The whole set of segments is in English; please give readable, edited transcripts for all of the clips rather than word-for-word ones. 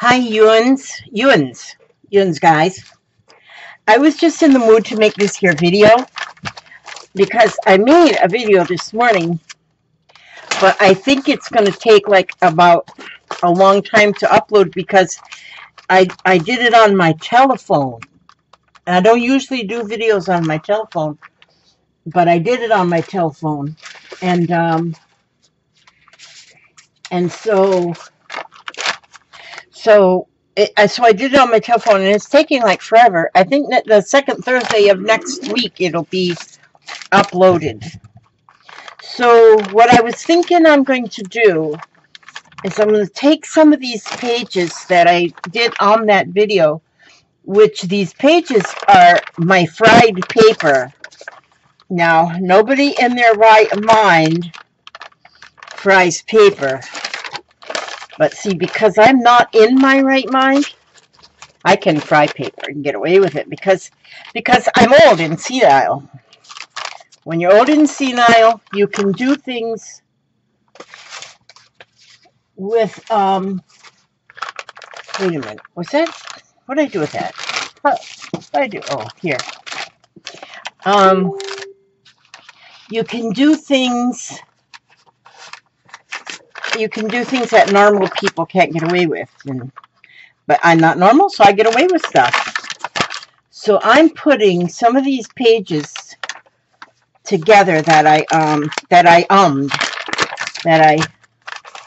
Hi, Ewan's guys. I was just in the mood to make this here video because I made a video this morning, but I think it's going to take like about a long time to upload because I did it on my telephone. And I don't usually do videos on my telephone, but I did it on my telephone, and so I did it on my telephone, and it's taking like forever. I think that the second Thursday of next week it'll be uploaded. So what I was thinking I'm going to do is I'm going to take some of these pages that I did on that video, which these pages are my fried paper. Now, nobody in their right mind fries paper. But see, because I'm not in my right mind, I can fry paper and get away with it because I'm old and senile. When you're old and senile, you can do things with, wait a minute, what's that? What did I do with that? What did I do? Oh, here. You can do things that normal people can't get away with. But I'm not normal, so I get away with stuff. So I'm putting some of these pages together that I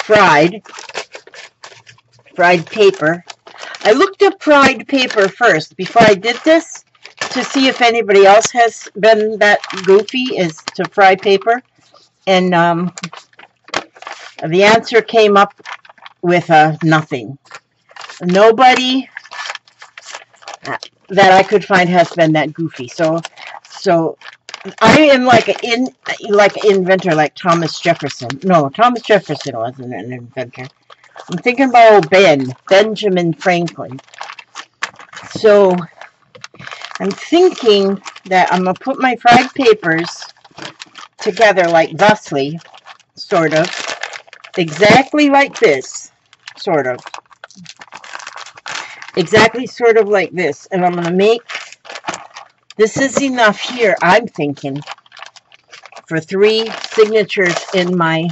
fried paper. I looked up fried paper first before I did this to see if anybody else has been that goofy as to fry paper, and the answer came up with nothing. Nobody that I could find has been that goofy. So I am like an inventor, like Thomas Jefferson. No, Thomas Jefferson wasn't an inventor. I'm thinking about old Benjamin Franklin. So I'm thinking that I'm going to put my fried papers together like thusly, sort of. Exactly like this, sort of. Exactly sort of like this. And I'm going to make, this is enough here, I'm thinking, for 3 signatures in my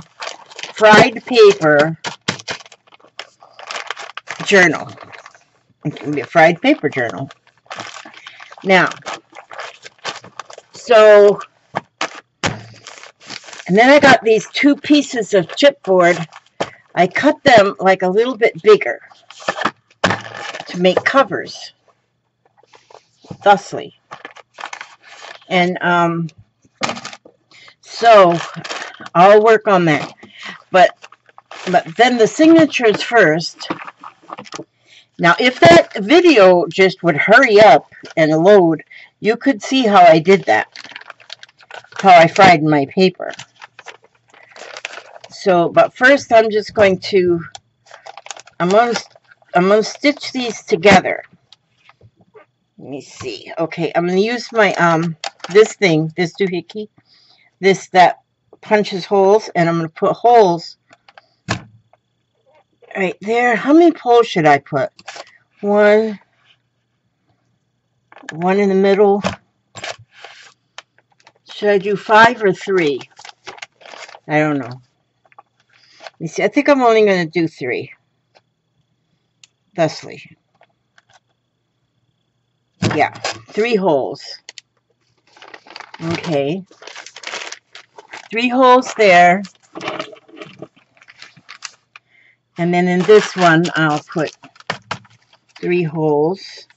fried paper journal. It can be a fried paper journal. Now, so, and then I got these 2 pieces of chipboard. I cut them like a little bit bigger to make covers, thusly. And so I'll work on that. But then the signatures first. Now, if that video just would hurry up and load, you could see how I did that, how I fried my paper. So, but first I'm just going to, I'm going to stitch these together. Let me see. Okay, I'm going to use my, this doohickey, that punches holes, and I'm going to put holes right there. How many holes should I put? One in the middle. Should I do 5 or 3? I don't know. Let me see. I think I'm only going to do 3. Thusly. Yeah, 3 holes. Okay. 3 holes there. And then in this one, I'll put 3 holes.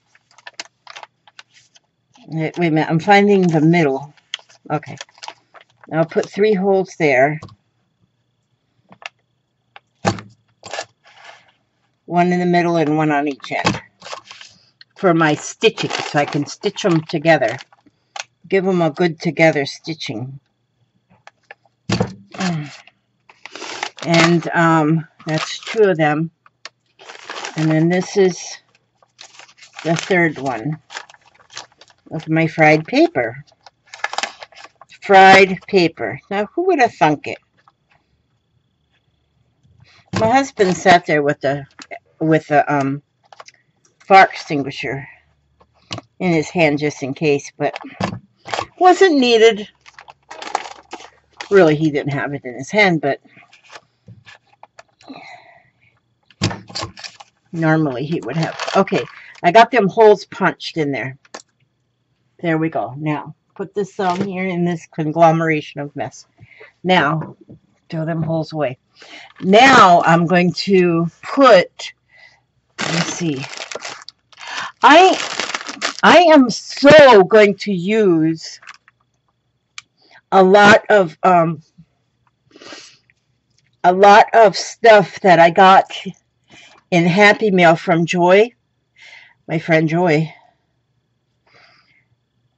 Wait a minute, I'm finding the middle. Okay. I'll put 3 holes there. 1 in the middle and 1 on each end. For my stitching, so I can stitch them together. Give them a good together stitching. And that's 2 of them. And then this is the 3rd one of my fried paper. Fried paper. Now, who would have thunk it? My husband sat there with the with a fire extinguisher in his hand just in case, but wasn't needed. Really, he didn't have it in his hand, but normally he would have. Okay, I got them holes punched in there. There we go. Now, put this on here in this conglomeration of mess. Now, throw them holes away. Now, I'm going to put, let's see, I am so going to use a lot of stuff that I got in Happy Mail from Joy, my friend Joy.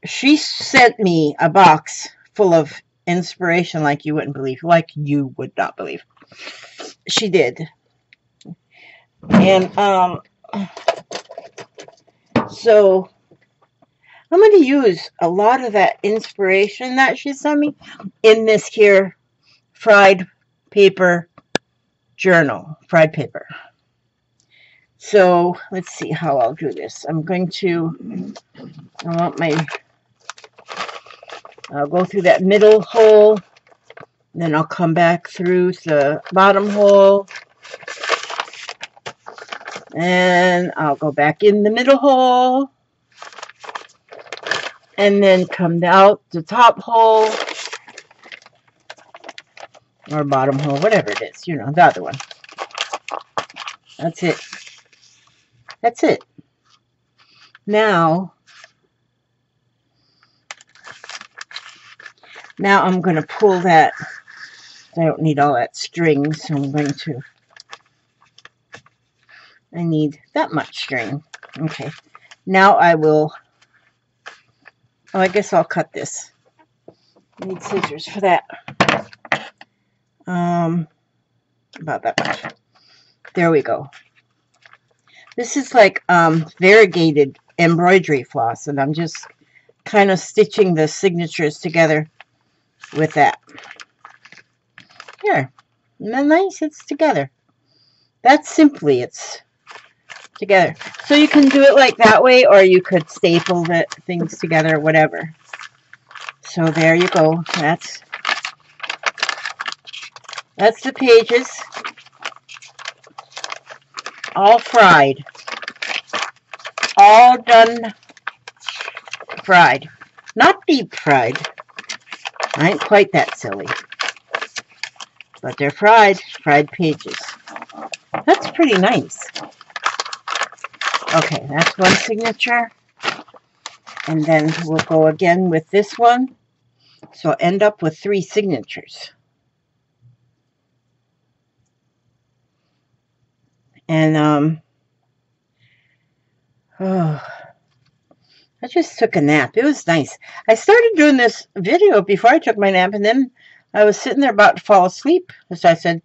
She sent me a box full of inspiration like you wouldn't believe, like you would not believe. She did. And so I'm going to use a lot of that inspiration that she sent me in this here fried paper journal, fried paper. So let's see how I'll do this. I'm going to, I'll go through that middle hole, then I'll come back through the bottom hole, and I'll go back in the middle hole, and then come out the top hole, or bottom hole, whatever it is, you know, the other one. That's it. That's it. Now I'm going to pull that. I don't need all that string, so I'm going to, I need that much string. Okay. Now I will, oh, I guess I'll cut this. I need scissors for that. About that much. There we go. This is like variegated embroidery floss, and I'm just kind of stitching the signatures together with that. Here. Isn't that nice? It's together. That's simply, it's together. So you can do it like that way, or you could staple the things together, whatever. So there you go. That's the pages. All fried. All done fried. Not deep fried. I ain't quite that silly. But they're fried pages. That's pretty nice. Okay, that's one signature. And then we'll go again with this one. So I'll end up with 3 signatures. And, I just took a nap. It was nice. I started doing this video before I took my nap, and then I was sitting there about to fall asleep. So I said,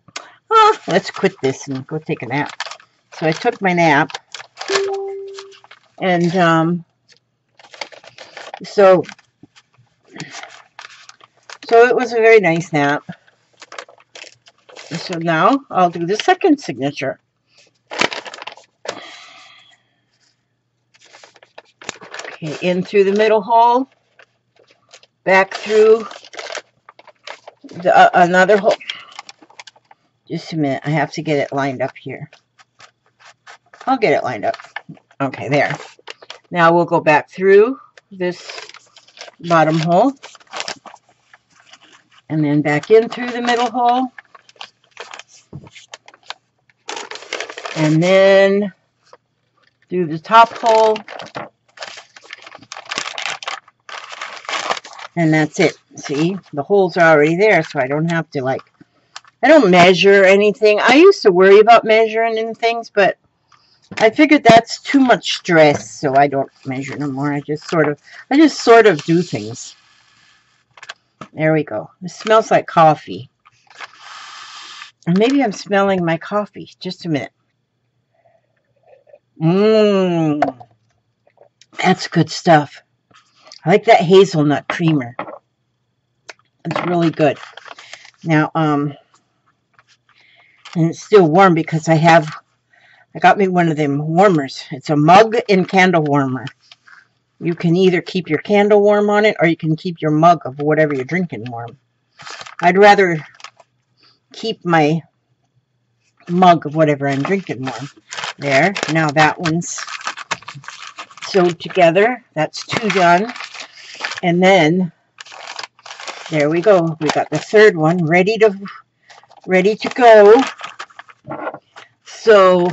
oh, let's quit this and go take a nap. So I took my nap. And, so it was a very nice nap. So now I'll do the second signature. Okay, in through the middle hole, back through the another hole. Just a minute, I have to get it lined up here. I'll get it lined up. Okay, there. Now we'll go back through this bottom hole, and then back in through the middle hole, and then through the top hole. And that's it. See, the holes are already there, so I don't have to, like, I don't measure anything. I used to worry about measuring and things, but I figured that's too much stress, so I don't measure no more. I just sort of do things. There we go. It smells like coffee. And maybe I'm smelling my coffee. Just a minute. That's good stuff. I like that hazelnut creamer. It's really good. Now, and it's still warm because I have I got me one of them warmers. It's a mug and candle warmer. You can either keep your candle warm on it or you can keep your mug of whatever you're drinking warm. I'd rather keep my mug of whatever I'm drinking warm. There. Now that one's sewed together. That's 2 done. And then there we go. We got the third one ready to go. So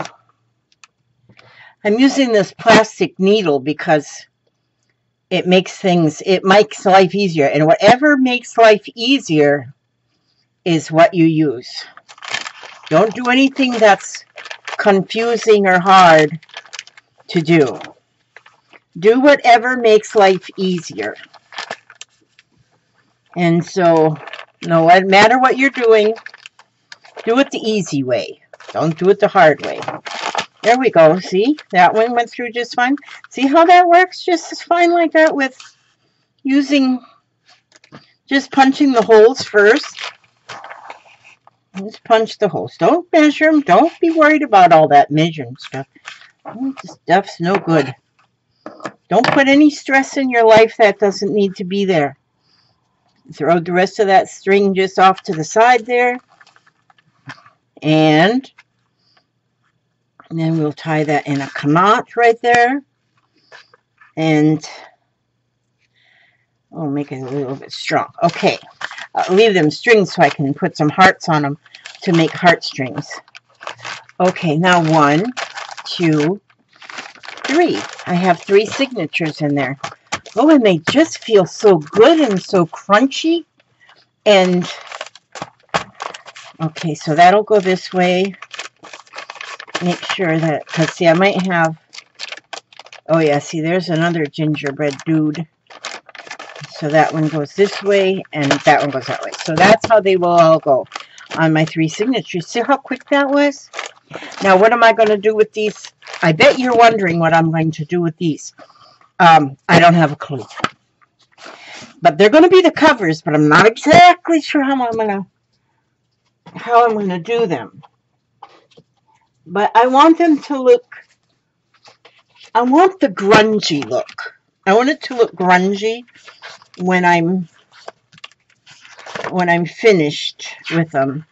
I'm using this plastic needle because it makes life easier. And whatever makes life easier is what you use. Don't do anything that's confusing or hard to do. Do whatever makes life easier. And so, no matter what you're doing, do it the easy way. Don't do it the hard way. There we go. See? That one went through just fine. See how that works just as fine like that with just punching the holes first. Just punch the holes. Don't measure them. Don't be worried about all that measuring stuff. This stuff's no good. Don't put any stress in your life that doesn't need to be there. Throw the rest of that string just off to the side there. And then we'll tie that in a knot right there. And we'll make it a little bit strong. Okay. I'll leave them strings so I can put some hearts on them to make heartstrings. Okay, now 1, 2, 3. I have 3 signatures in there. Oh, and they just feel so good and so crunchy. And, okay, so that'll go this way. Make sure that, because see, I might have, oh yeah, see, there's another gingerbread dude. So that one goes this way, and that one goes that way. So that's how they will all go on my 3 signatures. See how quick that was? Now, what am I going to do with these? I bet you're wondering what I'm going to do with these. I don't have a clue. But they're going to be the covers, but I'm not exactly sure how I'm going to do them. But I want them to look, I want the grungy look. I want it to look grungy when I'm finished with them.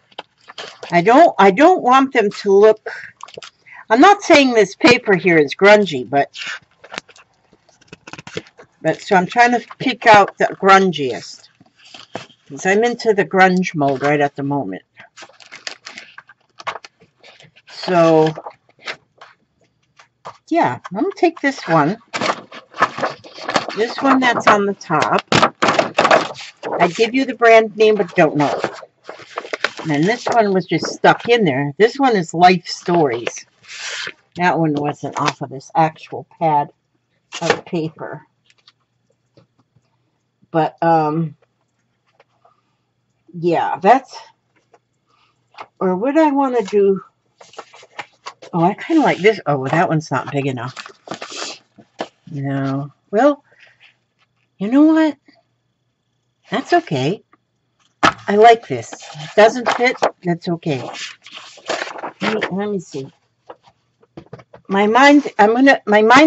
I don't want them to look, I'm not saying this paper here is grungy, but so I'm trying to pick out the grungiest, because I'm into the grunge mode right at the moment. So yeah, I'm going to take this one that's on the top. I give you the brand name, but don't know. And then this one was just stuck in there. This one is Life Stories. That one wasn't off of this actual pad of paper. But, yeah, that's, or what I want to do, oh, I kind of like this. Oh, that one's not big enough. No. Well, you know what? That's okay. I like this. It doesn't fit. That's okay. Let me see. My mind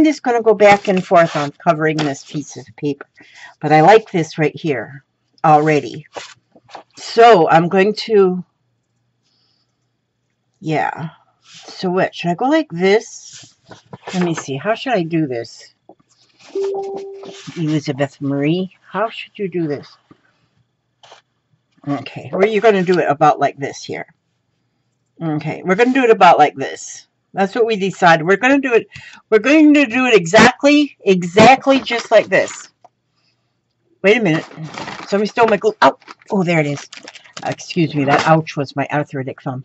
is gonna go back and forth on covering this piece of paper, but I like this right here already. So I'm going to, yeah. So what? Should I go like this? Let me see. How should I do this? Elizabeth Marie, how should you do this? Okay, or you're going to do it about like this here. Okay, we're going to do it about like this. That's what we decided. We're going to do it. We're going to do it exactly just like this. Wait a minute. Somebody stole my glue. Oh, oh, there it is. Excuse me. That ouch was my arthritic thumb.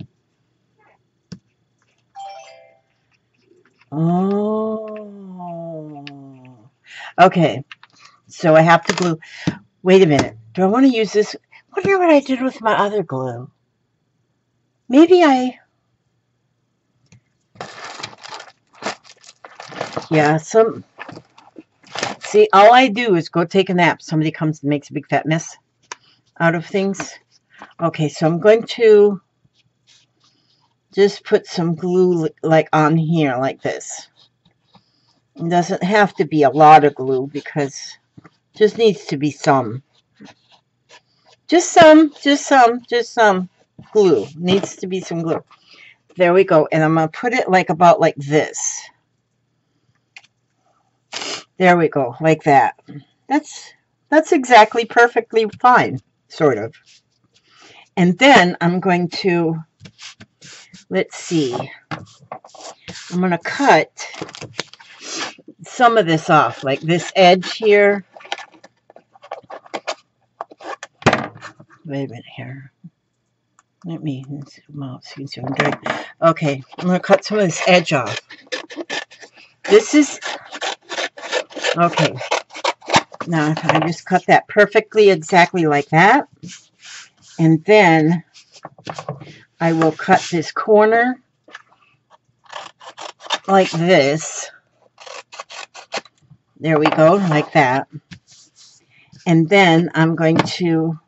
Oh. Okay. So I have to glue. Wait a minute. Do I want to use this? I wonder what I did with my other glue. Maybe I... Yeah, see, all I do is go take a nap. Somebody comes and makes a big fat mess out of things. Okay, so I'm going to just put some glue like on here like this. It doesn't have to be a lot of glue because just needs to be some. Just some glue. Needs to be some glue. There we go. And I'm going to put it like about like this. There we go. Like that. That's exactly perfectly fine, sort of. And then I'm going to, let's see. I'm going to cut some of this off, like this edge here. Wait a minute here. Let me zoom out so you can see what I'm doing. Okay, I'm going to cut some of this edge off. This is, okay. Now I just cut that perfectly exactly like that. And then I will cut this corner like this. There we go, like that. And then I'm going to,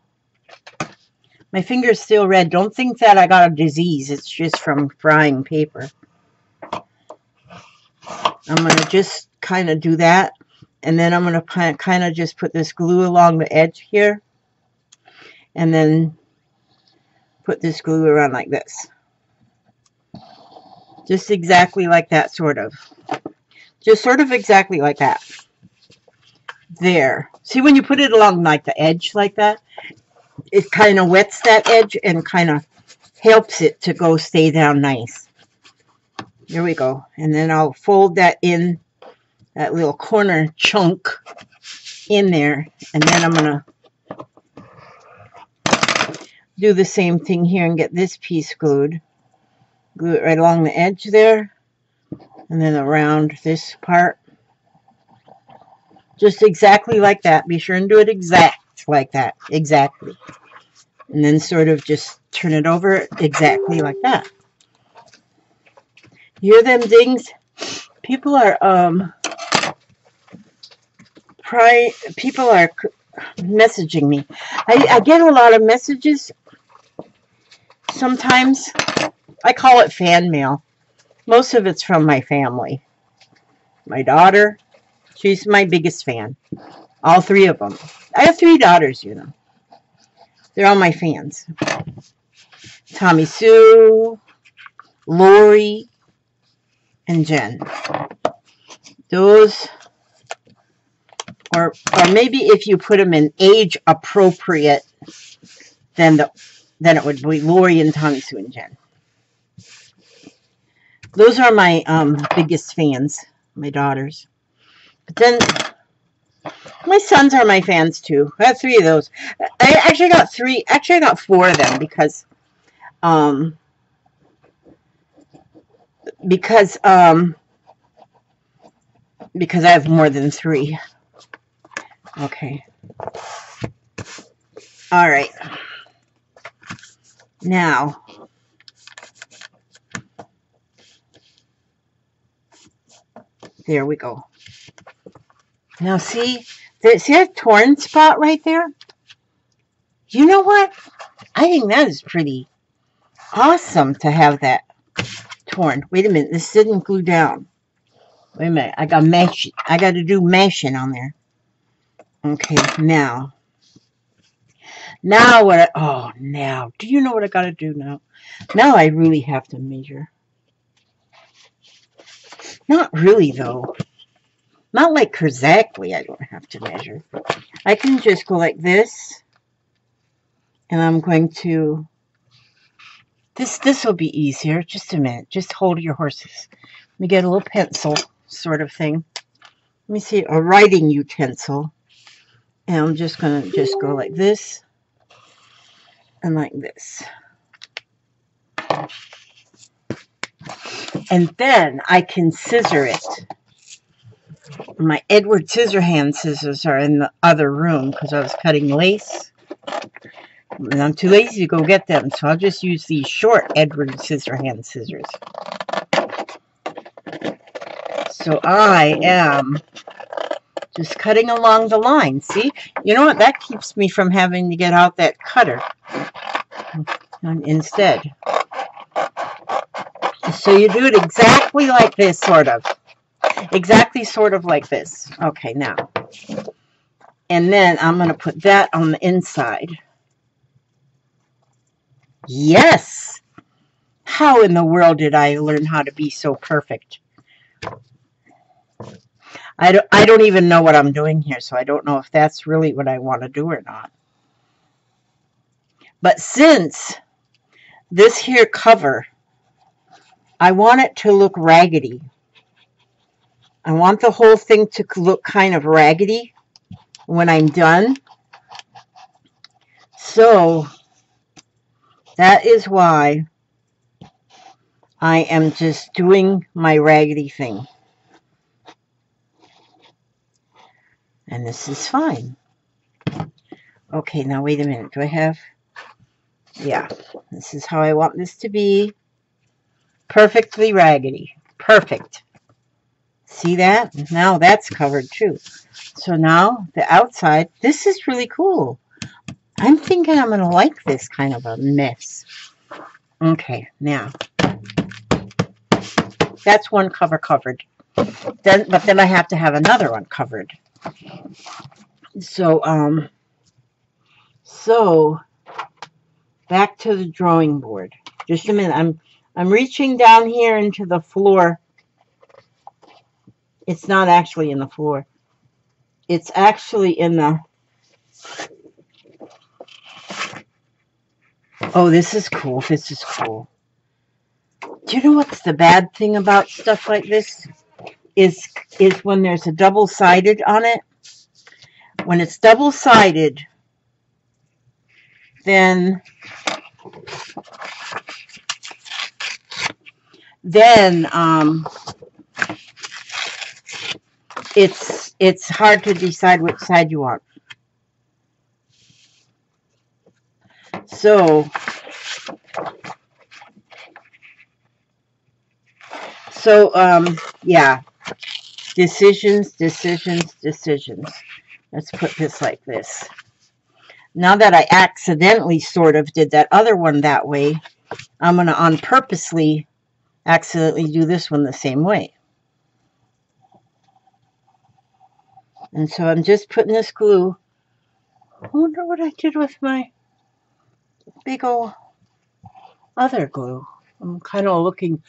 my finger's still red. Don't think that I got a disease. It's just from frying paper. I'm going to just kind of do that. And then I'm going to kind of just put this glue along the edge here. And then put this glue around like this. Just exactly like that, sort of. Just sort of exactly like that. There. See, when you put it along like the edge like that, it kind of wets that edge and kind of helps it to go stay down nice. There we go. And then I'll fold that in, that little corner chunk in there. And then I'm going to do the same thing here and get this piece glued. Glue it right along the edge there. And then around this part. Just exactly like that. Be sure and do it exact like that. Exactly. And then sort of just turn it over exactly like that. You hear them dings? People are messaging me. I get a lot of messages sometimes. I call it fan mail. Most of it's from my family. My daughter, she's my biggest fan. All three of them. I have 3 daughters, you know. They're all my fans. Tommy Sue, Lori, and Jen. Those, or maybe if you put them in age appropriate, then it would be Lori and Tommy Sue and Jen. Those are my biggest fans, my daughters. But then my sons are my fans too. I have 3 of those. I actually got 3. Actually, I got 4 of them because I have more than 3. Okay. All right. Now, there we go. Now see that torn spot right there? You know what? I think that is pretty awesome to have that torn. Wait a minute, this didn't glue down. Wait a minute, I got mash. I got to do mashing on there. Okay, now what? Now, do you know what I got to do now? Now I really have to measure. Not really though. Not like exactly. I don't have to measure. I can just go like this, and I'm going to. This will be easier. Just a minute. Just hold your horses. Let me get a little pencil sort of thing. Let me see, a writing utensil. And I'm just going to just go like this and like this. And then I can scissor it. My Edward Scissorhand scissors are in the other room because I was cutting lace. And I'm too lazy to go get them, so I'll just use these short Edward Scissorhand scissors. So I am just cutting along the line. See? You know what? That keeps me from having to get out that cutter instead. So you do it exactly like this, sort of. Exactly sort of like this. Okay, now. And then I'm going to put that on the inside. Yes! How in the world did I learn how to be so perfect? I don't even know what I'm doing here, so I don't know if that's really what I want to do or not. But since this here cover, I want it to look raggedy. I want the whole thing to look kind of raggedy when I'm done. So that is why I am just doing my raggedy thing. And this is fine. Okay, now wait a minute. Do I have... Yeah, this is how I want this to be. Perfectly raggedy. Perfect. See that? Now that's covered too. So now the outside, this is really cool. I'm thinking I'm going to like this kind of a mess. Okay, now that's one cover covered. But then I have to have another one covered. So back to the drawing board. Just a minute. I'm reaching down here into the floor. It's not actually in the floor. It's actually in the... Oh, this is cool. This is cool. Do you know what's the bad thing about stuff like this? Is when there's a double-sided on it. When it's double-sided, then it's hard to decide which side you want. So yeah. Decisions. Let's put this like this. Now that I accidentally sort of did that other one that way, I'm going to on purposely accidentally do this one the same way. And so I'm just putting this glue. I wonder what I did with my big old other glue. I'm kind of looking...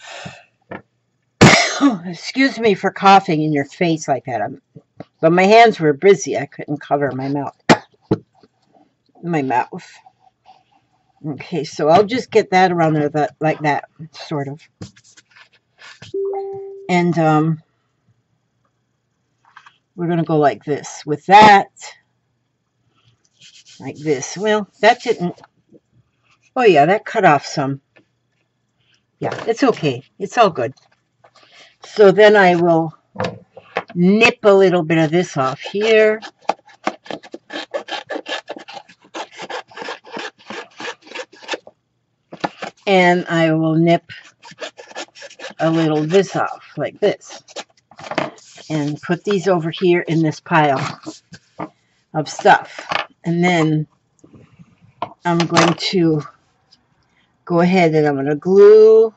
Excuse me for coughing in your face like that. But my hands were busy. I couldn't cover my mouth. Okay, so I'll just get that around there like that, sort of. And we're going to go like this. With that, like this. Well, that didn't... Oh, yeah, that cut off some. Yeah, it's okay. It's all good. So then I will nip a little bit of this off here. And I will nip a little of this off, like this. And put these over here in this pile of stuff. And then I'm going to go ahead and I'm going to glue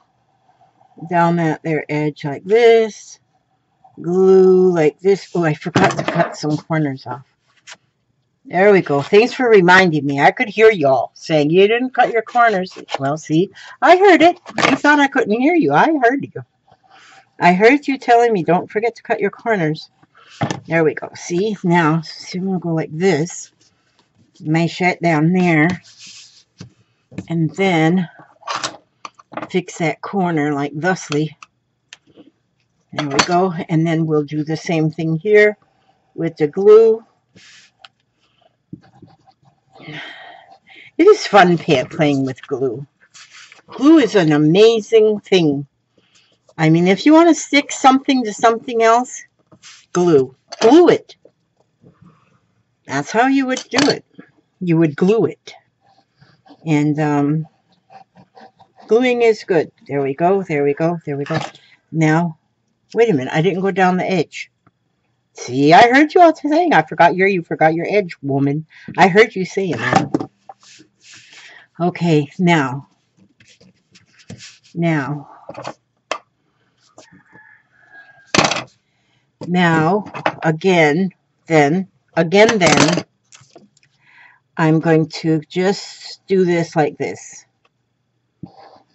down that there edge like this. Glue like this. Oh, I forgot to cut some corners off. There we go. Thanks for reminding me. I could hear y'all saying you didn't cut your corners. Well, see, I heard it. You thought I couldn't hear you. I heard you. I heard you telling me don't forget to cut your corners. There we go. See, now, I'm going to go like this. Mesh it down there. And then fix that corner like thusly. There we go. And then we'll do the same thing here with the glue. It is fun playing with glue. Glue is an amazing thing. I mean, if you want to stick something to something else, glue. Glue it. That's how you would do it. You would glue it. And gluing is good. There we go. There we go. There we go. Now, wait a minute. I didn't go down the edge. See, I heard you all saying you forgot your edge, woman. I heard you saying that. Okay, now, Now, again, then, I'm going to just do this like this.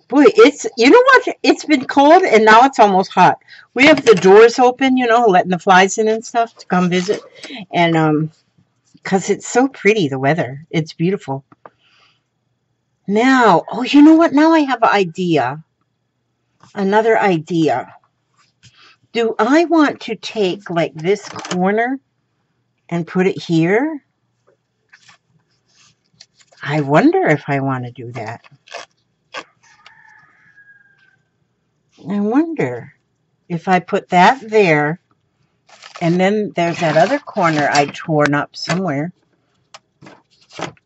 Boy, it's, you know what? It's been cold and now it's almost hot. We have the doors open, you know, letting the flies in and stuff to come visit. And, because it's so pretty, the weather. It's beautiful. Now, oh, you know what? Now I have an idea. Another idea. Do I want to take like this corner and put it here? I wonder if I want to do that. I wonder if I put that there, and then there's that other corner I torn up somewhere.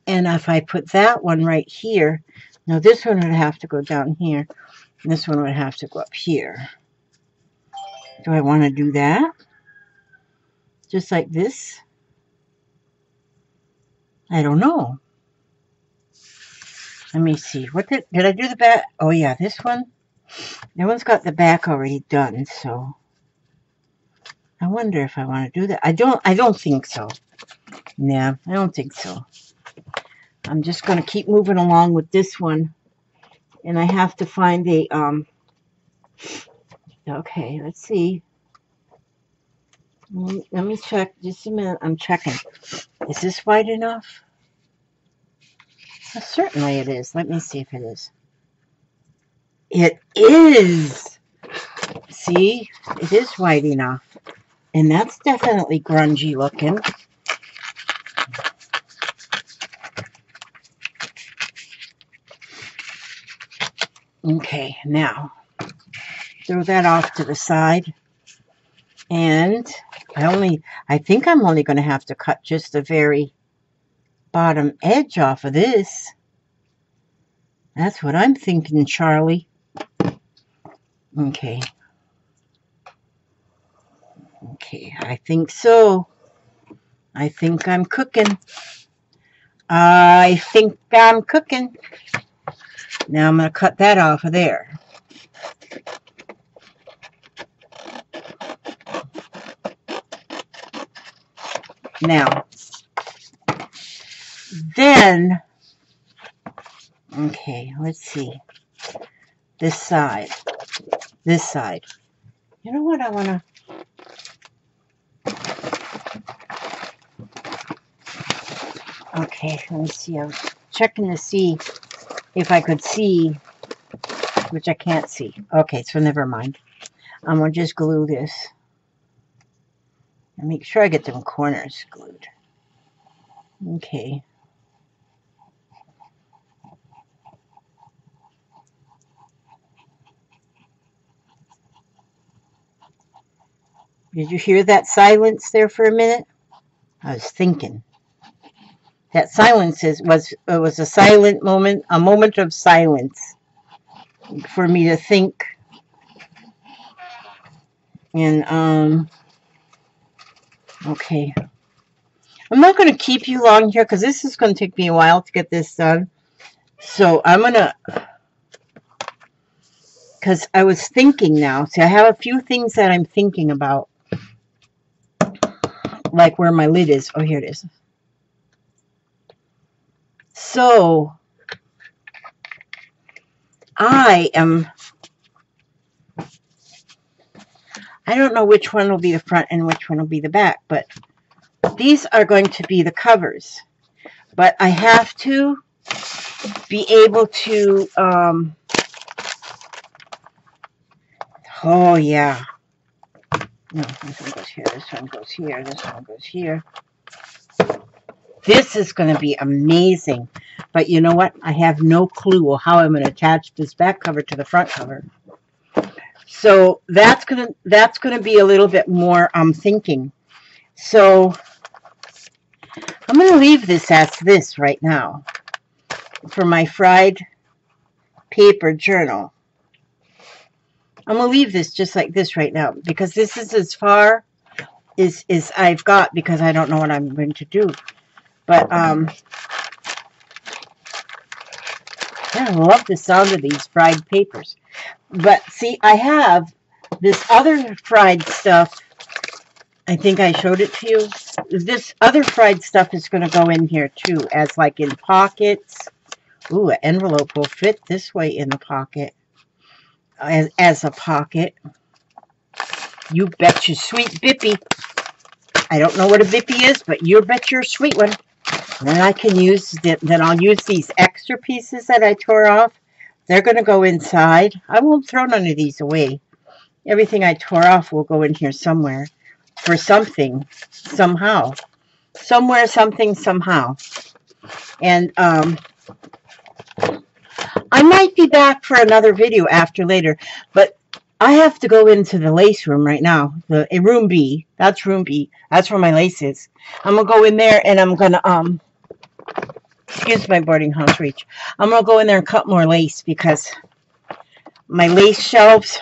And if I put that one right here, now this one would have to go down here, and this one would have to go up here. Do I want to do that? Just like this? I don't know. Let me see. What did I do the back? Oh yeah, this one. That one's got the back already done, so I wonder if I want to do that. I don't think so. Nah, I don't think so. I'm just going to keep moving along with this one. And I have to find a, okay, let's see. Let me check just a minute. I'm checking. Is this wide enough? Well, certainly it is. Let me see if it is. It is. See, it is wide enough. And that's definitely grungy looking. Okay, now throw that off to the side. And I think I'm only going to have to cut just the very bottom edge off of this. That's what I'm thinking, Charlie. Okay. Okay, I think so. I think I'm cooking. I think I'm cooking. Now I'm going to cut that off of there. Now, then, okay, let's see. This side. This side. You know what I want to... Okay, let me see. I was checking to see if I could see, which I can't see. Okay, so never mind. I'm going to just glue this. And make sure I get them corners glued. Okay. Did you hear that silence there for a minute? I was thinking. That silence was a silent moment, a moment of silence for me to think. And okay. I'm not going to keep you long here because this is going to take me a while to get this done. So I'm going to, because I was thinking now. See, I have a few things that I'm thinking about. Like where my lid is. Oh, here it is. So, I don't know which one will be the front and which one will be the back, but these are going to be the covers. But I have to be able to, oh yeah. No, this one goes here, this one goes here, this one goes here. This is going to be amazing. But you know what? I have no clue how I'm going to attach this back cover to the front cover. So that's going to be a little bit more thinking. So I'm going to leave this as this right now for my fried paper journal. I'm going to leave this just like this right now because this is as far as I've got because I don't know what I'm going to do. But, yeah, I love the sound of these fried papers. But, see, I have this other fried stuff I think I showed it to you. This other fried stuff is going to go in here too, as like in pockets. Ooh, an envelope will fit this way in the pocket. As a pocket. You bet your sweet bippy. I don't know what a bippy is, but you bet you're a sweet one. And then I can use, then I'll use these extra pieces that I tore off. They're going to go inside. I won't throw none of these away. Everything I tore off will go in here somewhere. For something, somehow. Somewhere, something, somehow. And I might be back for another video after later, but I have to go into the lace room right now. Room B. That's room B. That's where my lace is. I'm going to go in there and I'm going to, excuse my boarding house reach. I'm going to go in there and cut more lace because my lace shelves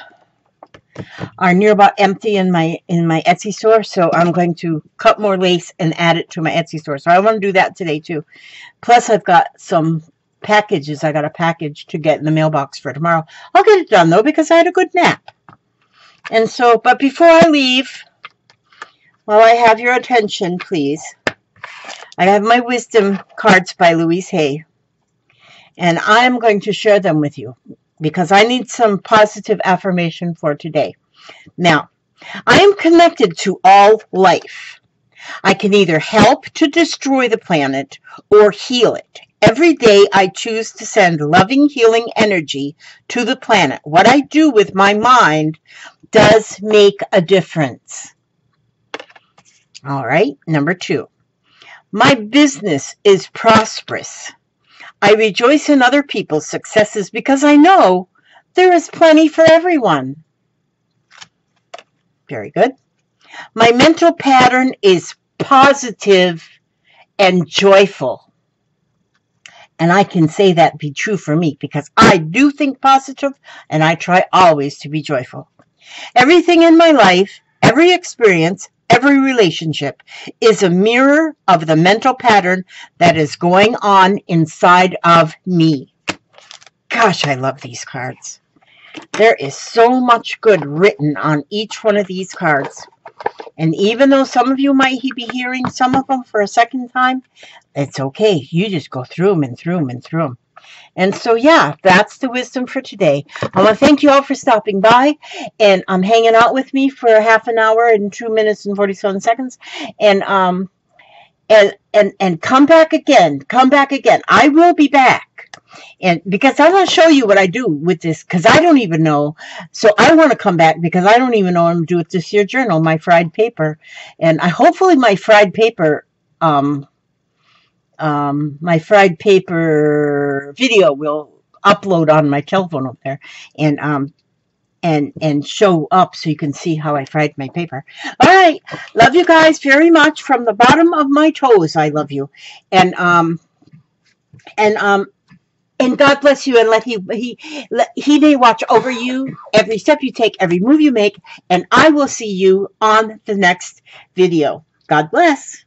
are near about empty in my Etsy store, so I'm going to cut more lace and add it to my Etsy store. So I want to do that today too. Plus I've got some packages I got a package to get in the mailbox for tomorrow. I'll get it done though because I had a good nap. And so, but before I leave, while I have your attention, please, I have my wisdom cards by Louise Hay, and I'm going to share them with you because I need some positive affirmation for today. Now, I am connected to all life. I can either help to destroy the planet or heal it. Every day I choose to send loving, healing energy to the planet. What I do with my mind does make a difference. All right, number 2. My business is prosperous. I rejoice in other people's successes because I know there is plenty for everyone. Very good. My mental pattern is positive and joyful. And I can say that be true for me because I do think positive and I try always to be joyful. Everything in my life, every experience, every relationship is a mirror of the mental pattern that is going on inside of me. Gosh, I love these cards. There is so much good written on each one of these cards. And even though some of you might be hearing some of them for a second time, it's okay. You just go through them and through them and through them. And so, yeah, that's the wisdom for today. I want to thank you all for stopping by and hanging out with me for half an hour and 2 minutes and 47 seconds. And come back again. Come back again. I will be back. And because I want to show you what I do with this, because I don't even know. So I want to come back because I don't even know what I'm going to do with this here journal, my fried paper. And hopefully my fried paper video will upload on my telephone up there and show up so you can see how I fried my paper. All right, love you guys very much from the bottom of my toes. I love you, and God bless you, and let he may watch over you every step you take, every move you make, and I will see you on the next video. God bless.